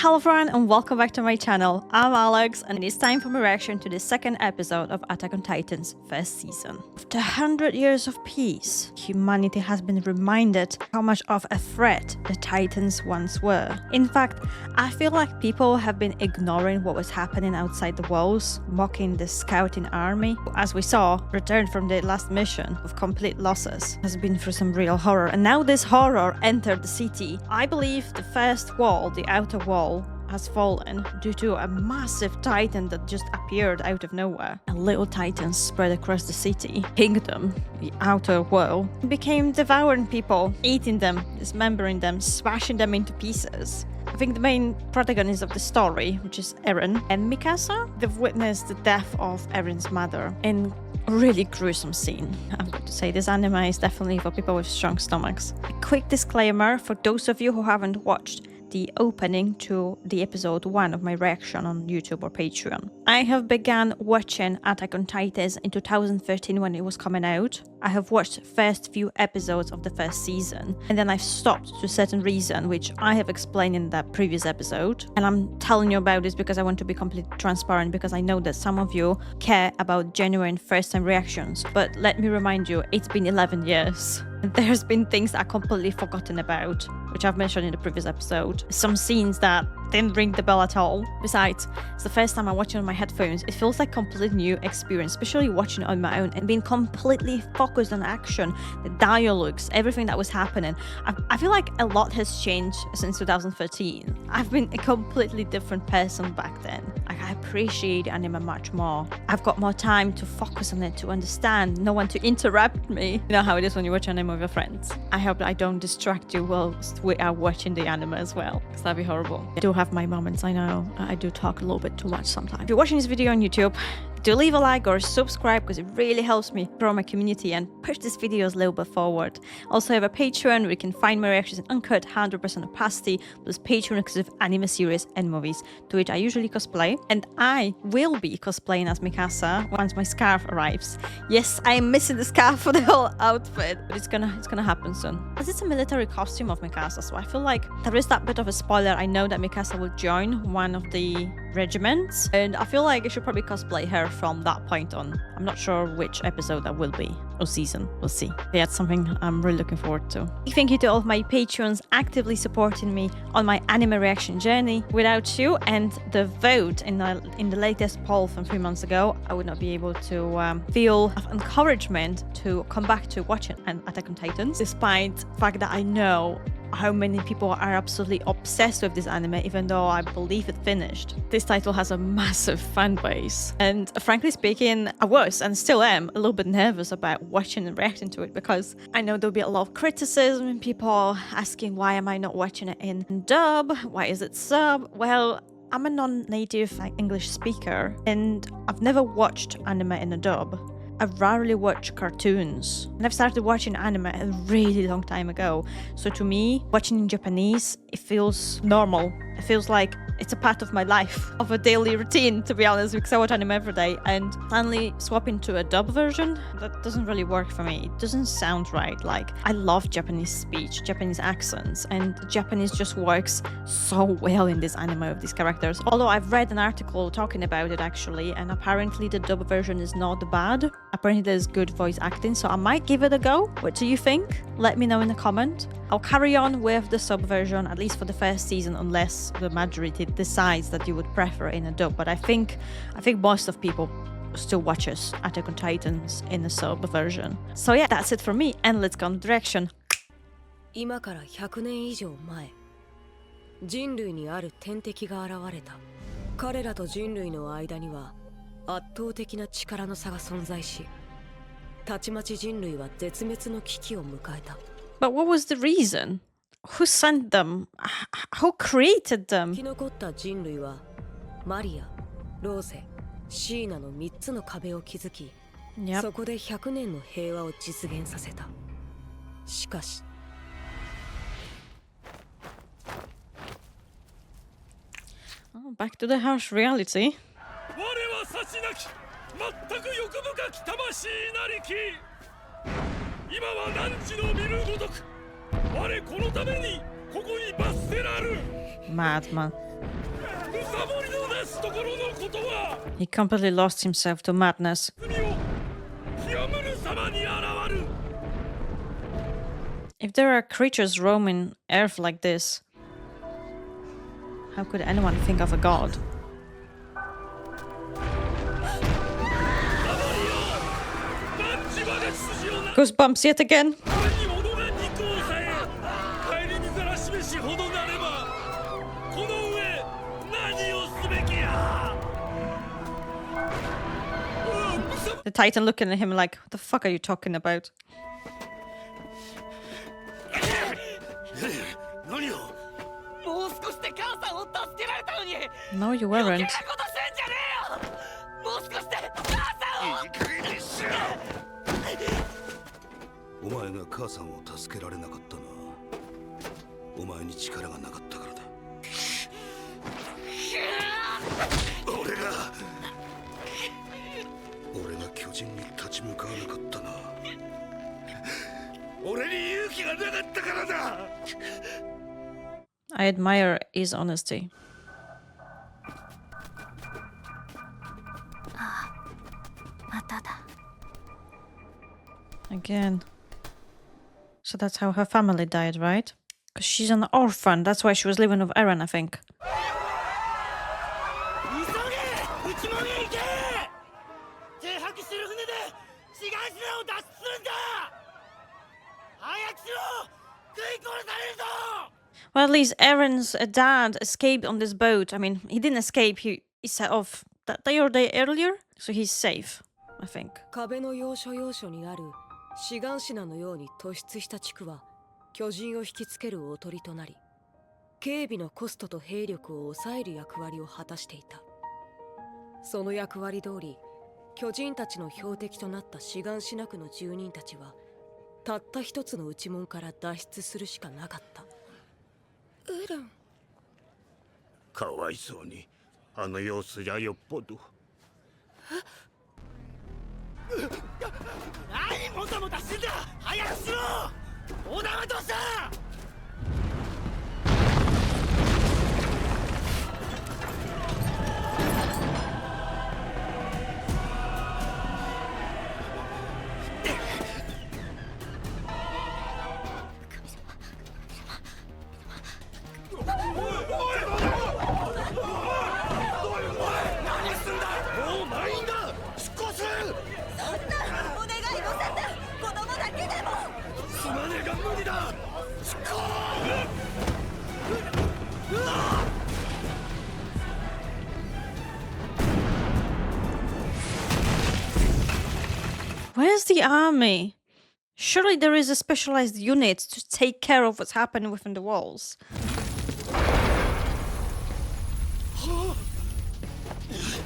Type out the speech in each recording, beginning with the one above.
Hello everyone and welcome back to my channel. I'm Alex and it's time for my reaction to the second episode of Attack on Titan's first season. After 100 years of peace, humanity has been reminded how much of a threat the Titans once were. In fact, I feel like people have been ignoring what was happening outside the walls, mocking the scouting army. As we saw, returned from the last mission with complete losses, has been through some real horror, and now this horror entered the city. I believe the first wall, the outer wall, has fallen due to a massive titan that just appeared out of nowhere. And little titans spread across the city. Kingdom, the outer wall, became devouring people, eating them, dismembering them, smashing them into pieces. I think the main protagonist of the story, which is Eren and Mikasa, they've witnessed the death of Eren's mother in a really gruesome scene. I've got to say, this anime is definitely for people with strong stomachs. A quick disclaimer for those of you who haven't watched the opening to the episode 1 of my reaction on YouTube or Patreon. I have begun watching Attack on Titans in 2013 when it was coming out. I have watched the first few episodes of the first season, and then I've stopped to a certain reason, which I have explained in that previous episode. And I'm telling you about this because I want to be completely transparent, because I know that some of you care about genuine first-time reactions. But let me remind you, it's been 11 years. There's been things I've completely forgotten about, which I've mentioned in the previous episode. Some scenes that didn't ring the bell at all. Besides, it's the first time I'm watching on my headphones. It feels like a completely new experience, especially watching it on my own and being completely focused on action, the dialogues, everything that was happening. I feel like a lot has changed since 2013. I've been a completely different person back then. I appreciate anime much more. I've got more time to focus on it, to understand, no one to interrupt me. You know how it is when you watch anime with your friends. I hope that I don't distract you whilst we are watching the anime as well, because that'd be horrible. I do have my moments, I know. I do talk a little bit too much sometimes. If you're watching this video on YouTube, do leave a like or subscribe, because it really helps me grow my community and push these videos a little bit forward. Also, I have a Patreon where you can find my reactions in uncut 100% opacity, plus Patreon exclusive anime series and movies, to which I usually cosplay. And I will be cosplaying as Mikasa once my scarf arrives. Yes, I am missing the scarf for the whole outfit, but it's gonna happen soon. As it's a military costume of Mikasa, so I feel like there is that bit of a spoiler. I know that Mikasa will join one of the regiments, and I feel like I should probably cosplay her from that point on. I'm not sure which episode that will be, or season, we'll see. Yeah, it's something I'm really looking forward to. Thank you to all of my patrons actively supporting me on my anime reaction journey. Without you and the vote in the latest poll from 3 months ago, I would not be able to feel encouragement to come back to watching Attack on Titans, despite the fact that I know how many people are absolutely obsessed with this anime, even though I believe it finished. This title has a massive fan base, and frankly speaking, I was and still am a little bit nervous about watching and reacting to it, because I know there'll be a lot of criticism and people asking why am I not watching it in dub, why is it sub? Well, I'm a non-native English speaker and I've never watched anime in a dub. I rarely watch cartoons, and I've started watching anime a really long time ago. So to me, watching in Japanese, it feels normal. It feels like it's a part of my life, of a daily routine, to be honest, because I watch anime every day. And suddenly swapping to a dub version, that doesn't really work for me. It doesn't sound right. Like, I love Japanese speech, Japanese accents, and Japanese just works so well in this anime with these characters. Although I've read an article talking about it actually, and apparently the dub version is not bad. Apparently there's good voice acting, so I might give it a go. What do you think? Let me know in the comment. I'll carry on with the sub version, at least for the first season, unless the majority decides that you would prefer in a dub. But I think most of people still watches Attack on Titans in the sub version. So yeah, that's it for me, and let's go on the direction. 今から100年以上前、人類にある天敵が現れた。彼らと人類の間には圧倒的な力の差が存在し、たちまち人類は絶滅の危機を迎えた。But what was the reason? Who sent them? Who created them? 生き残った人類はマリア、ローゼ、シーナの3つの壁を築き、そこで100年の平和を実現させた。しかし、back to the harsh reality. 我は差しなき全く欲深き魂なりき。今は汝の見るごとく我このためにここに罰せらる。 Madman. ところのことは He completely lost himself to madness. 国をキアムル様に現る If there are creatures roaming Earth like this, how could anyone think of a god? Goosebumps yet again. に物が肉をさえ帰りにざらしめしほどなればこの上何をすべきや The Titan looking at him like, what the fuck are you talking about? 何を もう少しで母さんを助けられたのに No, you 余 weren't. 計なことすんじゃねえよもう少しで母さんをいい加減にしろお前が母さんを助けられなかったのはお前に力がなかったからだ俺が巨人に立ち向かわなかったな俺に勇気がなかったからだ I admire his honesty. まただ Again. So that's how her family died, right? Because she's an orphan. That's why she was living with Eren, I think. 急げ内門へ行け停泊してる船で志願者を脱出するんだ早くしろ食い殺されるぞ Well, at least Eren's dad escaped on this boat. I mean, he didn't escape. He set off that day or day earlier. So he's safe, I think. 壁の要所要所にある志願品のように突出した地区は巨人を引きつけるおとりとなり警備のコストと兵力を抑える役割を果たしていたその役割通り巨人たちの標的となった志願品区の住人たちはたった一つの内門から脱出するしかなかったエレンかわいそうにあの様子じゃよっぽど何もたもたしてんだ早くしろ小田はどうした Where's the army? Surely there is a specialized unit to take care of what's happening within the walls.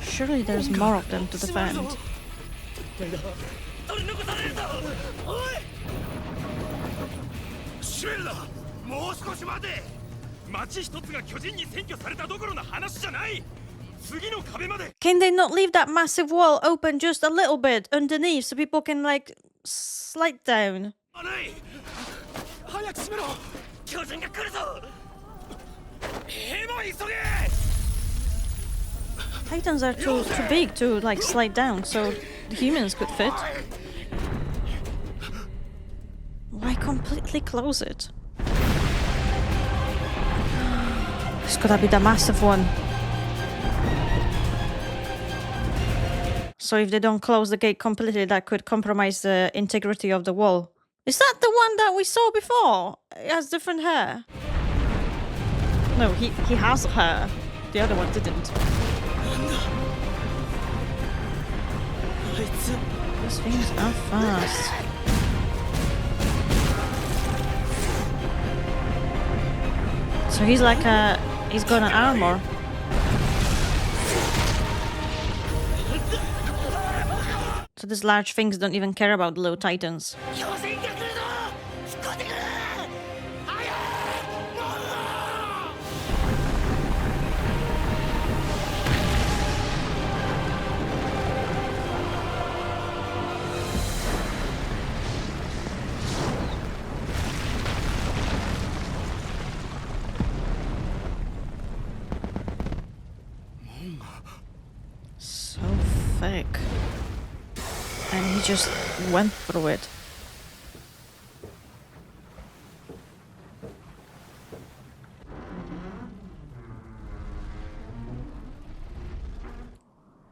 Surely there's more of them to defend. 取り残されるぞおいシュエルだもう少し待て町一つが巨人に占拠されたどころの話じゃない次の壁まで Can they not leave that massive wall open just a little bit underneath so people can like slide down? ない早く閉めろ巨人が来るぞ兵も急げ Titans are too big to like slide down, so the humans could fit. Why completely close it? It's gotta be the massive one. So if they don't close the gate completely, that could compromise the integrity of the wall. Is that the one that we saw before? It has different hair. No, he has hair. The other one didn't. Those things are fast. So he's like he's got an armor. So these large things don't even care about the little titans. 巨人が来るぞ突っ込んでくる早いも thick. And he just went through it.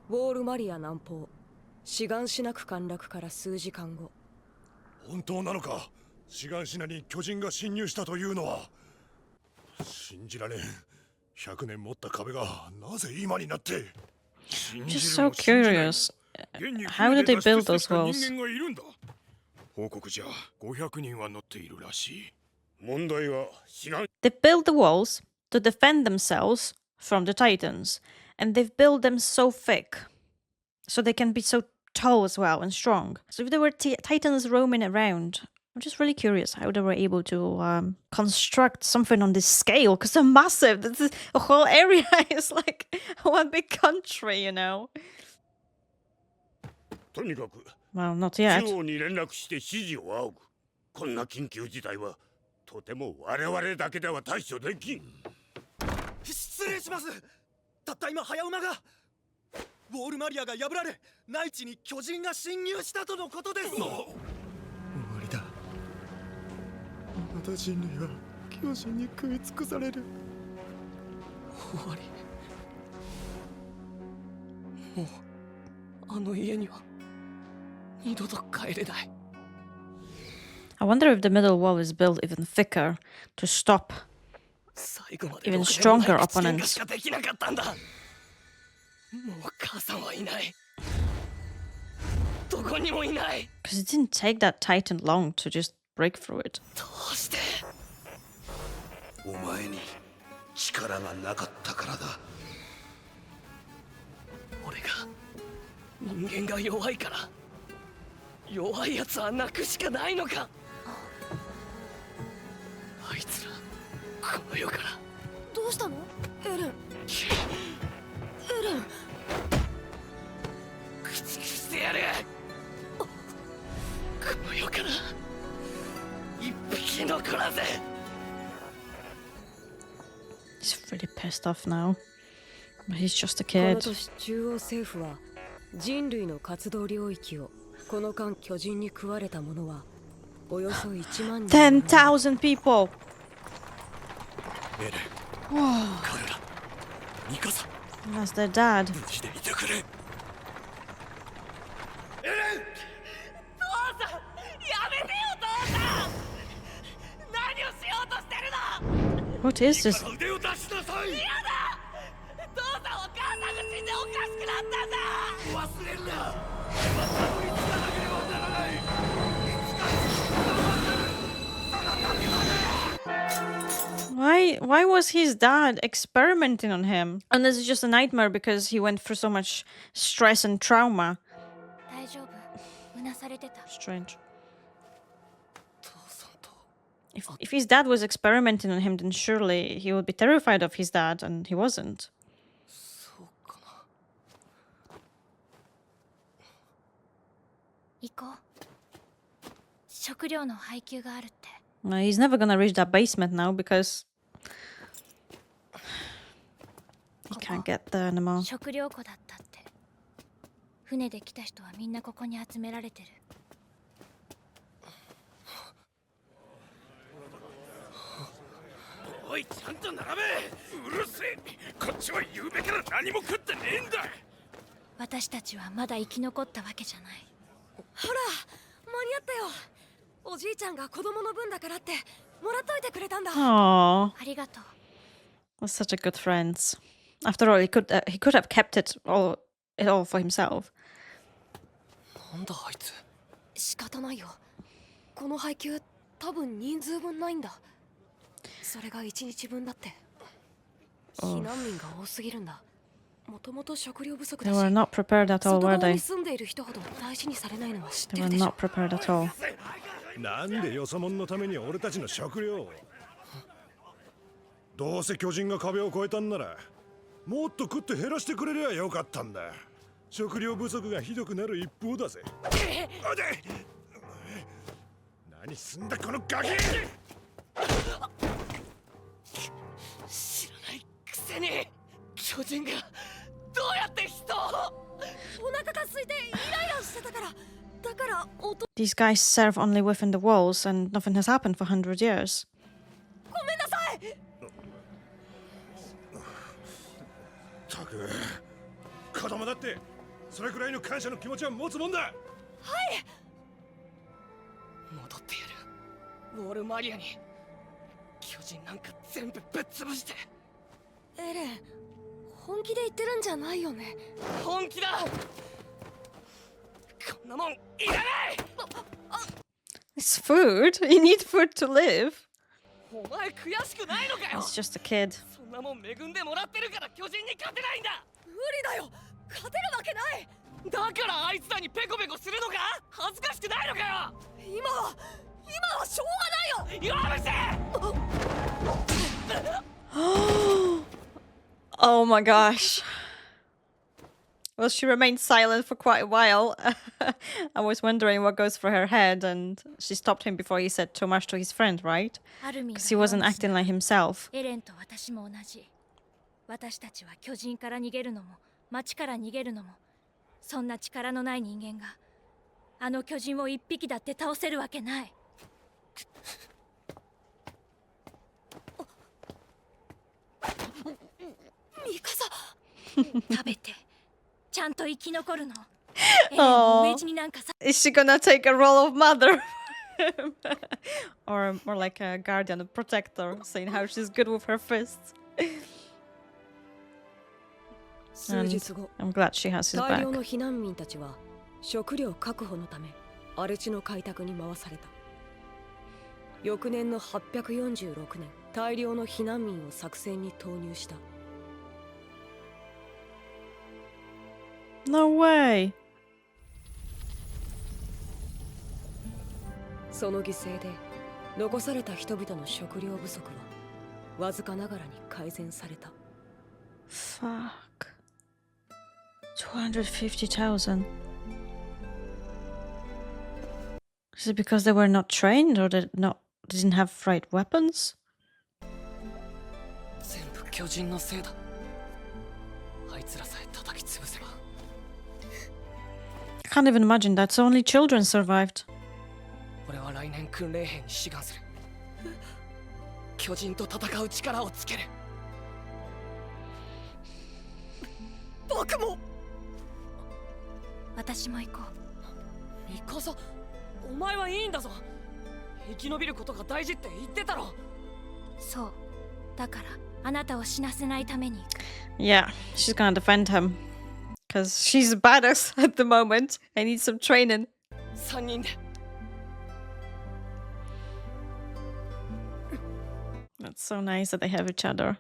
ウォールマリア南方志願しなく陥落から数時間後。本当なのか。志願しなに巨人が侵入したというのは。信じられん。100年持った壁がなぜ今になって。 Just so curious. How did they build those walls? 報告じゃ500人は乗っているらしい。問題は志願。 They built the walls to defend themselves from the Titans, and they've built them so thick, so they can be so tall as well and strong. So if there were Titans roaming around, I'm just really curious how they were able to construct something on this scale, because they're massive. The whole area is like one big country, you know. とにかく Well, not yet. 中央に連絡して指示を仰ぐ。こんな緊急事態はとても我々だけでは対処できん。失礼します。たった今早馬がウォールマリアが破られ内地に巨人が侵入したとのことです。終わりだ。また人類は巨人に食い尽くされる。終わり。もうあの家には二度と帰れない。 I wonder if the middle wall is built even thicker to stop 最後まで even stronger opponents. しかできなかったんだ。もう母さんはいない。どこにもいない。 Because it didn't take that Titan long to just break through it. どうしてお前に力がなかったからだ。俺が人間が弱いから弱いやつは泣くしかないのか。あいつらこの世から。どうしたのエレン。エレン駆逐してやる。この世から一匹残らず。 He's really pissed off now. But he's just a この kid. 年中央政府は人類の活動領域をこの間巨人に食われた者はおよそ1万人。 10,000 people! エレン、彼らミカサ That's their dad. 無事でいてくれ。エレン、父さんやめてよ。父さん何をしようとしてるの。 What is this? 腕を出しなさい。嫌だ。父さんお母さんが死んでおかしくなったんだ。忘れるな。また取り付かなければならない。いつかその時まで。 Why was his dad experimenting on him? Unless it's just a nightmare because he went through so much stress and trauma. 大丈夫うなされてた。 Strange. 父さんと If his dad was experimenting on him, then surely he would be terrified of his dad, and he wasn't. そうかな。行こう。食料の配給があるって。 No, he's never gonna reach that basement now because he can't get there anymore. 食料庫だったって。船で来た人はみんなここに集められてる。おい、ちゃんと並べ。うるせえ。こっちは夕べから何も食ってねえんだ。私たちはまだ生き残ったわけじゃない。ほら間に合ったよ。おじいちゃんが子供の分だからってもらっといてくれたんだ。 Aww, ありがとう。 we're such a good friends. After all, he could have kept it all for himself. なんだあいつ。仕方ないよ。この配給多分人数分ないんだ。それが1日分だって。避難民が多すぎるんだ。もともと食料不足 They だし。 were not prepared at all, 外 were 側に they? 住んでいる人ほど大事にされないのは知って They る were でしょ。 not prepared at all. なんでよそ者のために俺たちの食料を。どうせ巨人が壁を越えたんならもっと食って減らしてくれりゃよかったんだ。食料不足がひどくなる一方だぜ。あで何すんだこのガキ。知らないくせに巨人がどうやって人を。お腹が空いてイライラしてたから。だから音。 These guys serve only within the walls and nothing has happened for 100 years. ごめんなさい。たく子供だってそれくらいの感謝の気持ちは持つもんだ。はい。戻ってやる。ウォールマリアに巨人なんか全部ぶっ潰して。エレン、本気で言ってるんじゃないよね。本気だ。こんなもんいらない。 It's food. You need food to live. お前悔しくないのかよ。 It's just a kid. そんなもん恵んでもらってるから巨人に勝てないんだ。無理だよ。勝てるわけない。だからあいつらにペコペコするのか。恥ずかしくないのかよ。今はしょうがないよ。やめて。 Oh my gosh. Well, she remained silent for quite a while. I was wondering what goes through her head, and she stopped him before he said too much to his friend, right? アルミン Because he wasn't acting like himself. エレンと私も同じ。私たちは巨人から逃げるのも町から逃げるのもそんな力のない人間があの巨人を一匹だって倒せるわけない。ミカサ。食べてちゃんと生き残るの。エレンを飢え死になんかさ。 Is she gonna take a role of mother? Or more like a guardian, a protector, saying how she's good with her fists. 数日後、 I'm glad she has his 大量 back. の避難民たちは食料確保のため荒れ地の開拓に回された。翌年の846年、大量の避難民を作戦に投入した。 No way. その犠牲で残された人々の食料不足はわずかながらに改善された。 Fuck. 250,000. Is it because they were not trained or didn't have right weapons? 全部巨人のせいだ。あいつらさえ叩き潰せば。 I can't even imagine that. So only children survived. 俺は来年訓練兵に志願する。巨人と戦う力をつける。僕も。私も行こう。ミカサ、お前はいいんだぞ。生き延びることが大事って言ってたろ。そう。だからあなたを死なせないために行く。 Yeah, she's gonna defend him. Because she's a badass at the moment. I need some training. 3人で。 That's so nice that they have each other.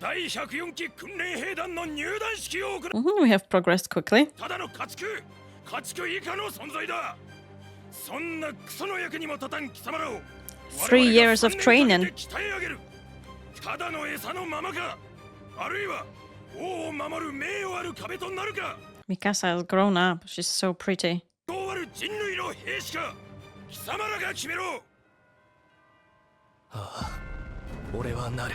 第104期訓練兵団の入団式を行う。 We have progressed quickly. ただの家畜以下の存在だ。そんなクソの役にも立たん貴様らを 3 years of training. 鍛え上げる。ただの餌のままか、あるいは王を守る名誉ある壁となるか。 Mikasa has grown up. She's so pretty. どうある人類の兵士か、貴様らが決めろ。ああ、俺はなる。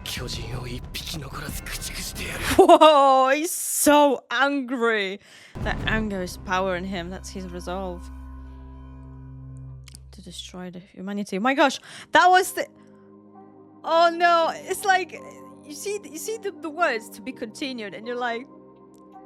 巨人を一匹残らず駆逐してやる。 Whoa, he's so angry. That anger is power in him. That's his resolve to destroy the humanity. My gosh, that was the. Oh no! It's like you see the words to be continued, and you're like,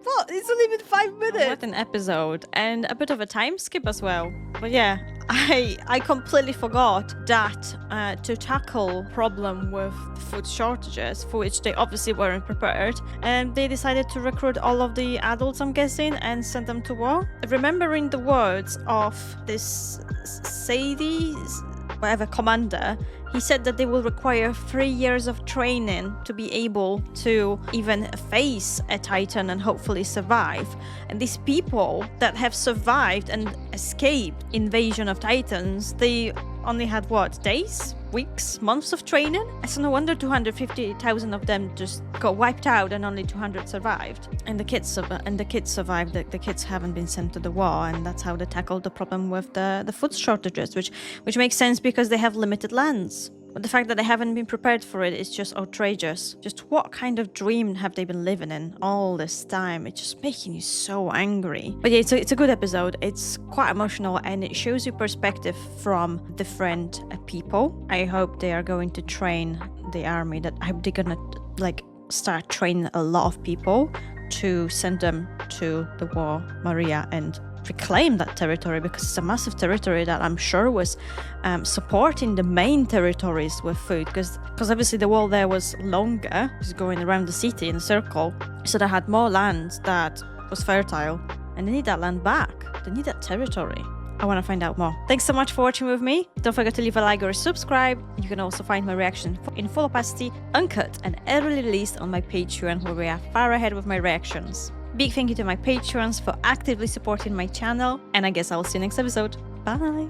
what? It's only been 5 minutes. What an episode, and a bit of a time skip as well. But yeah, I completely forgot that to tackle problem with food shortages, for which they obviously weren't prepared, and they decided to recruit all of the adults, I'm guessing, and send them to war. Remembering the words of this Sadie, whatever commander, he said that they will require 3 years of training to be able to even face a Titan and hopefully survive. And these people that have survived and escaped invasion of Titans, they only had what, days, weeks, months of training? So no wonder 250,000 of them just got wiped out and only 200 survived. And the kids survived. The kids haven't been sent to the war, and that's how they tackled the problem with the food shortages, which makes sense because they have limited lands. But the fact that they haven't been prepared for it is just outrageous. Just what kind of dream have they been living in all this time? It's just making you so angry. But yeah, it's a good episode. It's quite emotional and it shows you perspective from different people. I hope they are going to train the army. That I hope they're gonna like start training a lot of people to send them to the war, Maria, and reclaim that territory, because it's a massive territory that I'm sure was supporting the main territories with food, because obviously the wall there was longer, it was going around the city in a circle, so they had more land that was fertile, and they need that land back. They need that territory. I want to find out more. Thanks so much for watching with me. Don't forget to leave a like or subscribe. You can also find my reaction in full opacity, uncut and early released on my Patreon, where we are far ahead with my reactions. Big thank you to my Patreons for actively supporting my channel, and I guess I'll see you next episode. Bye!